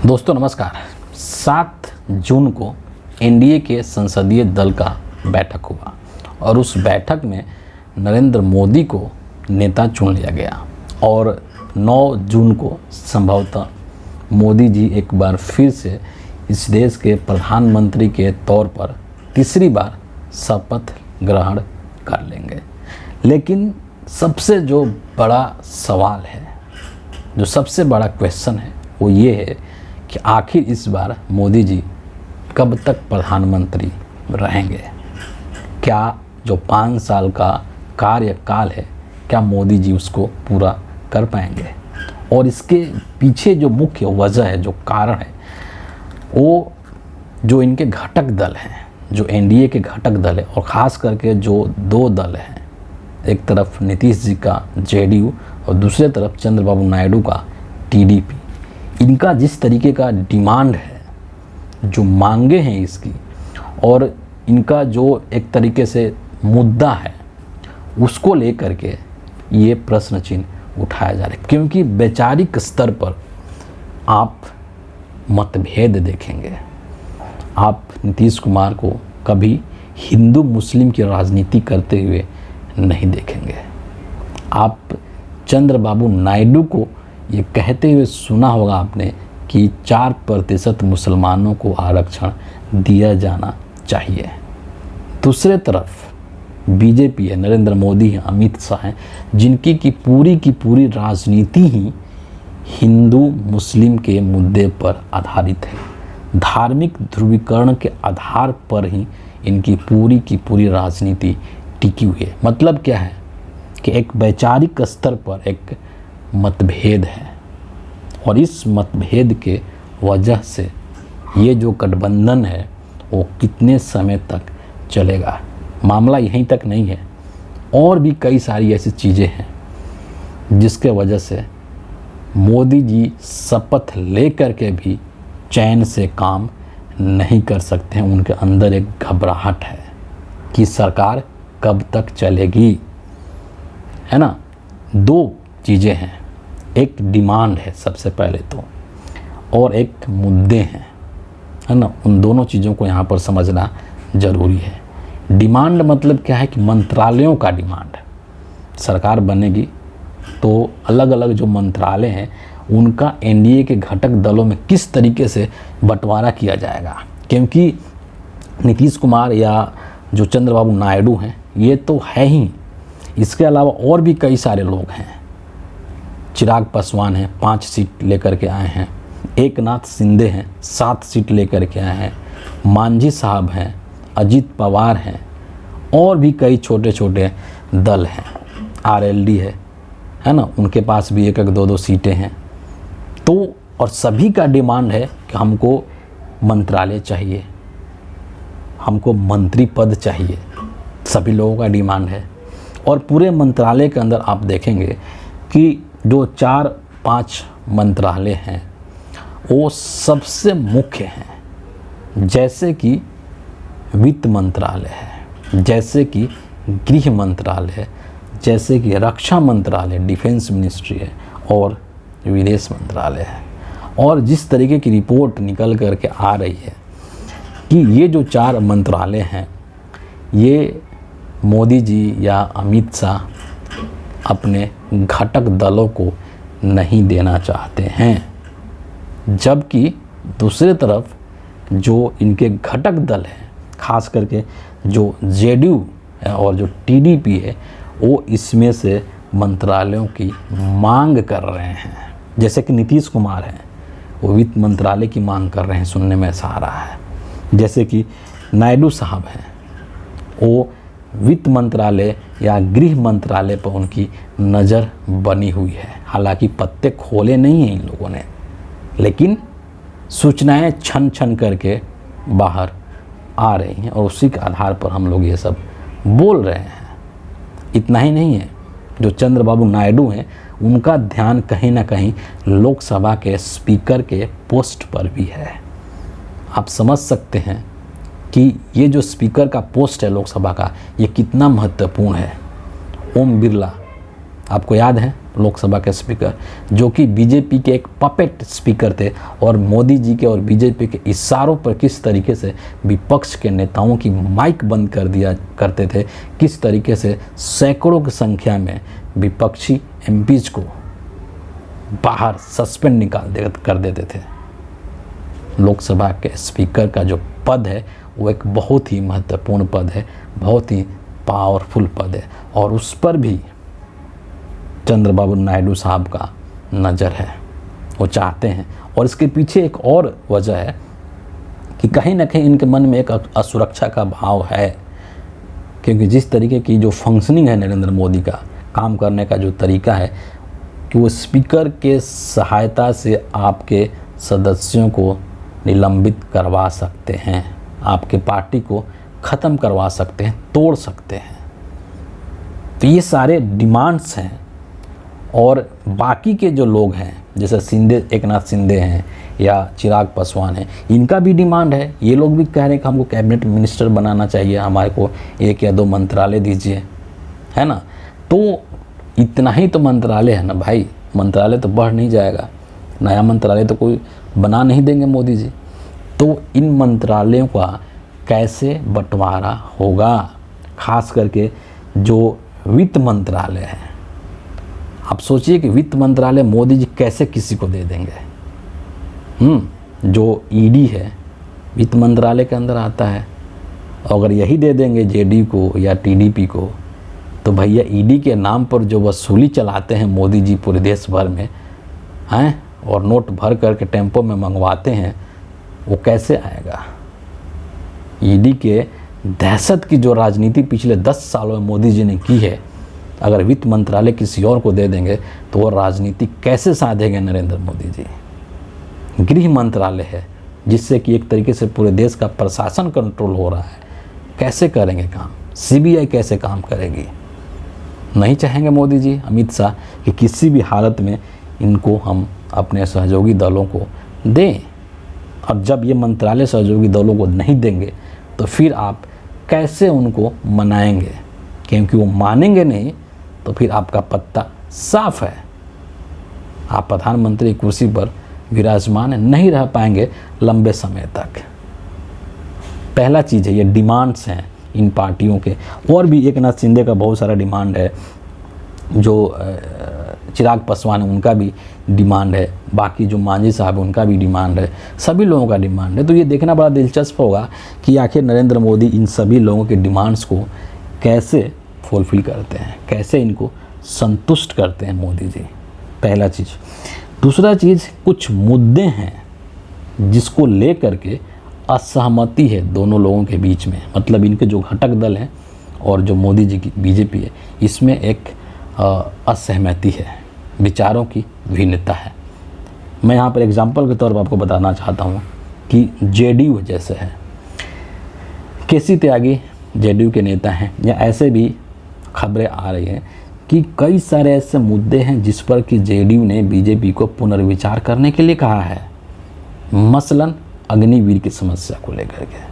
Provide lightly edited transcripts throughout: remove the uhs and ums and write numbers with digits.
दोस्तों नमस्कार। 7 जून को एनडीए के संसदीय दल का बैठक हुआ और उस बैठक में नरेंद्र मोदी को नेता चुन लिया गया और 9 जून को संभवतः मोदी जी एक बार फिर से इस देश के प्रधानमंत्री के तौर पर तीसरी बार शपथ ग्रहण कर लेंगे। लेकिन सबसे जो बड़ा सवाल है, जो सबसे बड़ा क्वेश्चन है वो ये है कि आखिर इस बार मोदी जी कब तक प्रधानमंत्री रहेंगे। क्या जो 5 साल का कार्यकाल है, क्या मोदी जी उसको पूरा कर पाएंगे। और इसके पीछे जो मुख्य वजह है, जो कारण है, वो जो इनके घटक दल हैं, जो एनडीए के घटक दल है और ख़ास करके जो 2 दल हैं, एक तरफ नीतीश जी का जेडीयू और दूसरे तरफ चंद्रबाबू नायडू का टीडीपी, इनका जिस तरीके का डिमांड है, जो मांगे हैं इसकी, और इनका जो एक तरीके से मुद्दा है, उसको लेकर के ये प्रश्न चिन्ह उठाया जा रहा है। क्योंकि वैचारिक स्तर पर आप मतभेद देखेंगे, आप नीतीश कुमार को कभी हिंदू मुस्लिम की राजनीति करते हुए नहीं देखेंगे। आप चंद्रबाबू नायडू को ये कहते हुए सुना होगा आपने कि 4% मुसलमानों को आरक्षण दिया जाना चाहिए। दूसरे तरफ बीजेपी है, नरेंद्र मोदी हैं, अमित शाह हैं, जिनकी की पूरी राजनीति ही हिंदू मुस्लिम के मुद्दे पर आधारित है। धार्मिक ध्रुवीकरण के आधार पर ही इनकी पूरी राजनीति टिकी हुई है। मतलब क्या है कि एक वैचारिक स्तर पर एक मतभेद है और इस मतभेद के वजह से ये जो गठबंधन है वो कितने समय तक चलेगा। मामला यहीं तक नहीं है, और भी कई सारी ऐसी चीज़ें हैं जिसके वजह से मोदी जी शपथ लेकर के भी चैन से काम नहीं कर सकते हैं। उनके अंदर एक घबराहट है कि सरकार कब तक चलेगी, है ना। 2 चीज़ें हैं, एक डिमांड है सबसे पहले तो, और एक मुद्दे हैं, है ना। उन दोनों चीज़ों को यहाँ पर समझना ज़रूरी है। डिमांड मतलब क्या है कि मंत्रालयों का डिमांड। सरकार बनेगी तो अलग अलग जो मंत्रालय हैं उनका एनडीए के घटक दलों में किस तरीके से बंटवारा किया जाएगा। क्योंकि नीतीश कुमार या जो चंद्रबाबू नायडू हैं ये तो है ही, इसके अलावा और भी कई सारे लोग हैं। चिराग पासवान हैं, 5 सीट लेकर के आए हैं। एकनाथ शिंदे हैं, 7 सीट लेकर के आए हैं। मांझी साहब हैं, अजीत पवार हैं, और भी कई छोटे छोटे दल हैं। आरएलडी है ना, उनके पास भी 1-1, 2-2 सीटें हैं। तो और सभी का डिमांड है कि हमको मंत्रालय चाहिए, हमको मंत्री पद चाहिए। सभी लोगों का डिमांड है। और पूरे मंत्रालय के अंदर आप देखेंगे कि जो 4-5 मंत्रालय हैं वो सबसे मुख्य हैं, जैसे कि वित्त मंत्रालय है, जैसे कि गृह मंत्रालय है, जैसे कि रक्षा मंत्रालय, डिफेंस मिनिस्ट्री है, और विदेश मंत्रालय है। और जिस तरीके की रिपोर्ट निकल कर के आ रही है कि ये जो 4 मंत्रालय हैं ये मोदी जी या अमित शाह अपने घटक दलों को नहीं देना चाहते हैं, जबकि दूसरे तरफ जो इनके घटक दल हैं, खास करके जो जेडीयू और जो टीडीपी है, वो इसमें से मंत्रालयों की मांग कर रहे हैं। जैसे कि नीतीश कुमार हैं, वो वित्त मंत्रालय की मांग कर रहे हैं, सुनने में ऐसा आ रहा है। जैसे कि नायडू साहब हैं, वो वित्त मंत्रालय या गृह मंत्रालय पर उनकी नज़र बनी हुई है। हालांकि पत्ते खोले नहीं हैं इन लोगों ने, लेकिन सूचनाएं छन करके बाहर आ रही हैं और उसी के आधार पर हम लोग ये सब बोल रहे हैं। इतना ही नहीं है, जो चंद्रबाबू नायडू हैं उनका ध्यान कहीं ना कहीं लोकसभा के स्पीकर के पोस्ट पर भी है। आप समझ सकते हैं कि ये जो स्पीकर का पोस्ट है लोकसभा का, ये कितना महत्वपूर्ण है। ओम बिरला, आपको याद है लोकसभा के स्पीकर, जो कि बीजेपी के एक पपेट स्पीकर थे और मोदी जी के और बीजेपी के इशारों पर किस तरीके से विपक्ष के नेताओं की माइक बंद कर दिया करते थे, किस तरीके से सैकड़ों की संख्या में विपक्षी एमपीज को बाहर सस्पेंड कर देते थे। लोकसभा के स्पीकर का जो पद है वो एक बहुत ही महत्वपूर्ण पद है, बहुत ही पावरफुल पद है, और उस पर भी चंद्रबाबू नायडू साहब का नज़र है। वो चाहते हैं, और इसके पीछे एक और वजह है कि कहीं ना कहीं इनके मन में एक असुरक्षा का भाव है, क्योंकि जिस तरीके की जो फंक्शनिंग है नरेंद्र मोदी का, काम करने का जो तरीका है कि वो स्पीकर के सहायता से आपके सदस्यों को निलंबित करवा सकते हैं, आपके पार्टी को ख़त्म करवा सकते हैं, तोड़ सकते हैं। तो ये सारे डिमांड्स हैं, और बाकी के जो लोग हैं जैसे एकनाथ शिंदे हैं या चिराग पासवान हैं, इनका भी डिमांड है। ये लोग भी कह रहे हैं कि हमको कैबिनेट मिनिस्टर बनाना चाहिए, हमारे को 1 या 2 मंत्रालय दीजिए, है ना। तो इतना ही तो मंत्रालय है ना भाई, मंत्रालय तो बढ़ नहीं जाएगा, नया मंत्रालय तो कोई बना नहीं देंगे मोदी जी। तो इन मंत्रालयों का कैसे बंटवारा होगा, खास करके जो वित्त मंत्रालय है। आप सोचिए कि वित्त मंत्रालय मोदी जी कैसे किसी को दे देंगे। जो ईडी है वित्त मंत्रालय के अंदर आता है, अगर यही दे देंगे जेडी को या टीडीपी को, तो भैया ईडी के नाम पर जो वसूली चलाते हैं मोदी जी पूरे देश भर में हैं, और नोट भर करके टेम्पो में मंगवाते हैं, वो कैसे आएगा। ईडी के दहशत की जो राजनीति पिछले 10 सालों में मोदी जी ने की है, अगर वित्त मंत्रालय किसी और को दे देंगे तो वो राजनीति कैसे साधेंगे नरेंद्र मोदी जी। गृह मंत्रालय है जिससे कि एक तरीके से पूरे देश का प्रशासन कंट्रोल हो रहा है, कैसे करेंगे काम। सीबीआई कैसे काम करेगी। नहीं चाहेंगे मोदी जी, अमित शाह, कि किसी भी हालत में इनको हम अपने सहयोगी दलों को दें, और जब ये मंत्रालय सहयोगी दलों को नहीं देंगे तो फिर आप कैसे उनको मनाएंगे, क्योंकि वो मानेंगे नहीं तो फिर आपका पत्ता साफ है, आप प्रधानमंत्री कुर्सी पर विराजमान नहीं रह पाएंगे लंबे समय तक। पहला चीज़ है ये डिमांड्स हैं इन पार्टियों के, और भी एकनाथ शिंदे का बहुत सारा डिमांड है, जो चिराग पासवान है उनका भी डिमांड है, बाकी जो मांझी साहब है उनका भी डिमांड है, सभी लोगों का डिमांड है। तो ये देखना बड़ा दिलचस्प होगा कि आखिर नरेंद्र मोदी इन सभी लोगों के डिमांड्स को कैसे फुलफिल करते हैं, कैसे इनको संतुष्ट करते हैं मोदी जी, पहला चीज़। दूसरा चीज़, कुछ मुद्दे हैं जिसको ले करके असहमति है दोनों लोगों के बीच में, मतलब इनके जो घटक दल हैं और जो मोदी जी की बीजेपी है, इसमें एक असहमति है, विचारों की भिन्नता है। मैं यहाँ पर एग्जाम्पल के तौर पर आपको बताना चाहता हूँ कि जेडीयू जैसे है, केसी त्यागी जेडीयू के नेता हैं, या ऐसे भी खबरें आ रही हैं कि कई सारे ऐसे मुद्दे हैं जिस पर कि जेडीयू ने बीजेपी को पुनर्विचार करने के लिए कहा है। मसलन अग्निवीर की समस्या को लेकर के,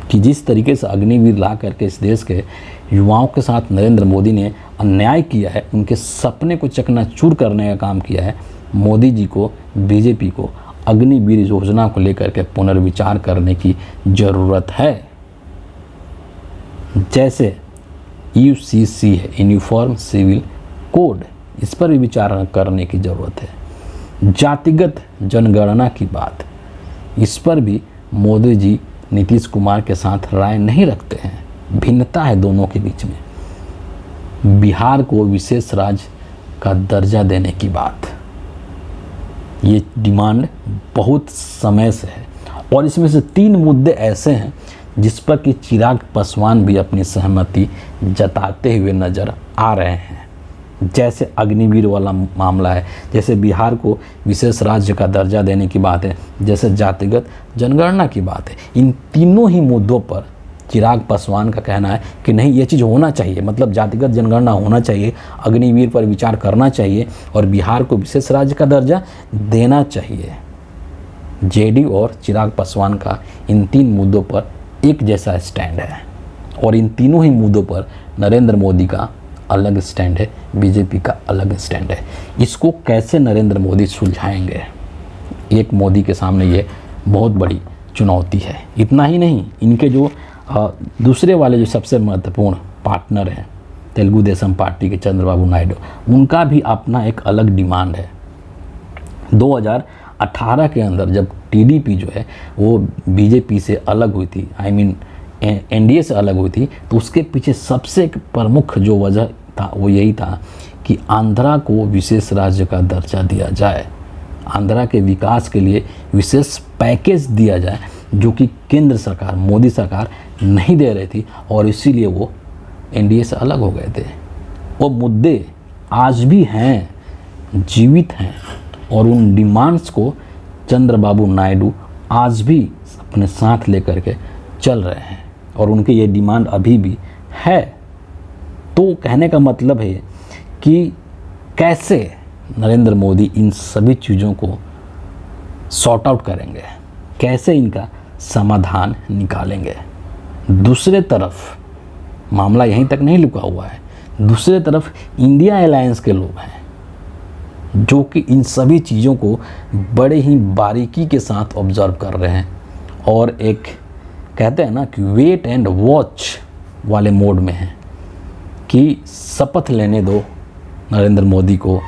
कि जिस तरीके से अग्निवीर ला करके इस देश के युवाओं के साथ नरेंद्र मोदी ने अन्याय किया है, उनके सपने को चकनाचूर करने का काम किया है, मोदी जी को, बीजेपी को अग्निवीर योजना को लेकर के पुनर्विचार करने की ज़रूरत है। जैसे यूसीसी है, यूनिफॉर्म सिविल कोड, इस पर भी विचार करने की ज़रूरत है। जातिगत जनगणना की बात, इस पर भी मोदी जी नीतीश कुमार के साथ राय नहीं रखते हैं, भिन्नता है दोनों के बीच में। बिहार को विशेष राज्य का दर्जा देने की बात, ये डिमांड बहुत समय से है, और इसमें से 3 मुद्दे ऐसे हैं जिस पर कि चिराग पासवान भी अपनी सहमति जताते हुए नज़र आ रहे हैं। जैसे अग्निवीर वाला मामला है, जैसे बिहार को विशेष राज्य का दर्जा देने की बात है, जैसे जातिगत जनगणना की बात है। इन तीनों ही मुद्दों पर चिराग पासवान का कहना है कि नहीं, ये चीज़ होना चाहिए, मतलब जातिगत जनगणना होना चाहिए, अग्निवीर पर विचार करना चाहिए और बिहार को विशेष राज्य का दर्जा देना चाहिए। जेडीयू और चिराग पासवान का इन 3 मुद्दों पर एक जैसा स्टैंड है, और इन तीनों ही मुद्दों पर नरेंद्र मोदी का अलग स्टैंड है, बीजेपी का अलग स्टैंड है। इसको कैसे नरेंद्र मोदी सुलझाएंगे, एक मोदी के सामने ये बहुत बड़ी चुनौती है। इतना ही नहीं, इनके जो दूसरे वाले जो सबसे महत्वपूर्ण पार्टनर हैं तेलुगु देशम पार्टी के चंद्रबाबू नायडू, उनका भी अपना एक अलग डिमांड है। 2018 के अंदर जब टीडीपी जो है वो बीजेपी से अलग हुई थी, एनडीए से अलग हुई थी, तो उसके पीछे सबसे एक प्रमुख जो वजह था वो यही था कि आंध्रा को विशेष राज्य का दर्जा दिया जाए, आंध्रा के विकास के लिए विशेष पैकेज दिया जाए, जो कि केंद्र सरकार, मोदी सरकार नहीं दे रही थी, और इसीलिए वो एनडीए से अलग हो गए थे। वो मुद्दे आज भी हैं, जीवित हैं, और उन डिमांड्स को चंद्रबाबू नायडू आज भी अपने साथ लेकर के चल रहे हैं, और उनके ये डिमांड अभी भी है। तो कहने का मतलब है कि कैसे नरेंद्र मोदी इन सभी चीज़ों को सॉर्ट आउट करेंगे, कैसे इनका समाधान निकालेंगे। दूसरे तरफ मामला यहीं तक नहीं लुका हुआ है, दूसरे तरफ इंडिया अलायंस के लोग हैं जो कि इन सभी चीज़ों को बड़े ही बारीकी के साथ ऑब्जर्व कर रहे हैं, और एक कहते हैं ना कि वेट एंड वॉच वाले मोड में हैं कि शपथ लेने दो नरेंद्र मोदी को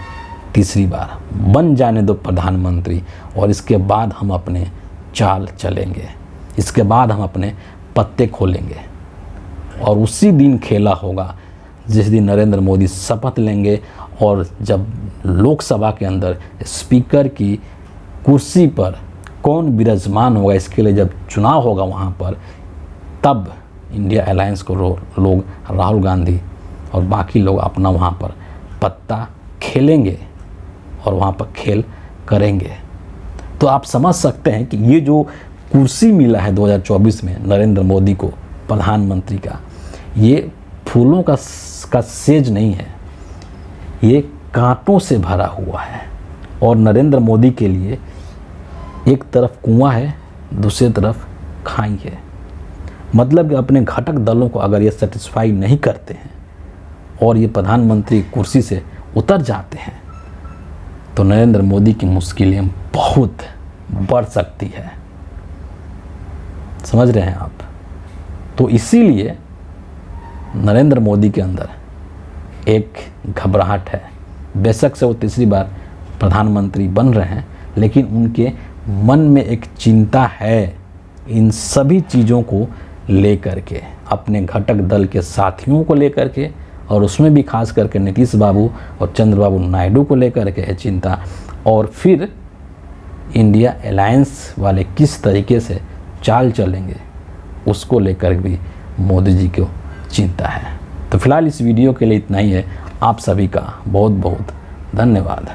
तीसरी बार, बन जाने दो प्रधानमंत्री, और इसके बाद हम अपने चाल चलेंगे, इसके बाद हम अपने पत्ते खोलेंगे। और उसी दिन खेला होगा जिस दिन नरेंद्र मोदी शपथ लेंगे, और जब लोकसभा के अंदर स्पीकर की कुर्सी पर कौन विराजमान होगा, इसके लिए जब चुनाव होगा वहाँ पर, तब इंडिया अलायंस को लोग, राहुल गांधी और बाकी लोग अपना वहाँ पर पत्ता खेलेंगे और वहाँ पर खेल करेंगे। तो आप समझ सकते हैं कि ये जो कुर्सी मिला है 2024 में नरेंद्र मोदी को प्रधानमंत्री का, ये फूलों का सेज नहीं है, ये कांटों से भरा हुआ है। और नरेंद्र मोदी के लिए एक तरफ कुआं है, दूसरी तरफ खाई है। मतलब कि अपने घटक दलों को अगर ये सेटिस्फाई नहीं करते हैं और ये प्रधानमंत्री कुर्सी से उतर जाते हैं, तो नरेंद्र मोदी की मुश्किलें बहुत बढ़ सकती है। समझ रहे हैं आप? तो इसीलिए नरेंद्र मोदी के अंदर एक घबराहट है। बेशक से वो तीसरी बार प्रधानमंत्री बन रहे हैं, लेकिन उनके मन में एक चिंता है इन सभी चीज़ों को लेकर के, अपने घटक दल के साथियों को लेकर के, और उसमें भी खास करके नीतीश बाबू और चंद्रबाबू नायडू को लेकर के है चिंता, और फिर इंडिया अलायंस वाले किस तरीके से चाल चलेंगे उसको लेकर भी मोदी जी को चिंता है। तो फिलहाल इस वीडियो के लिए इतना ही है। आप सभी का बहुत बहुत धन्यवाद।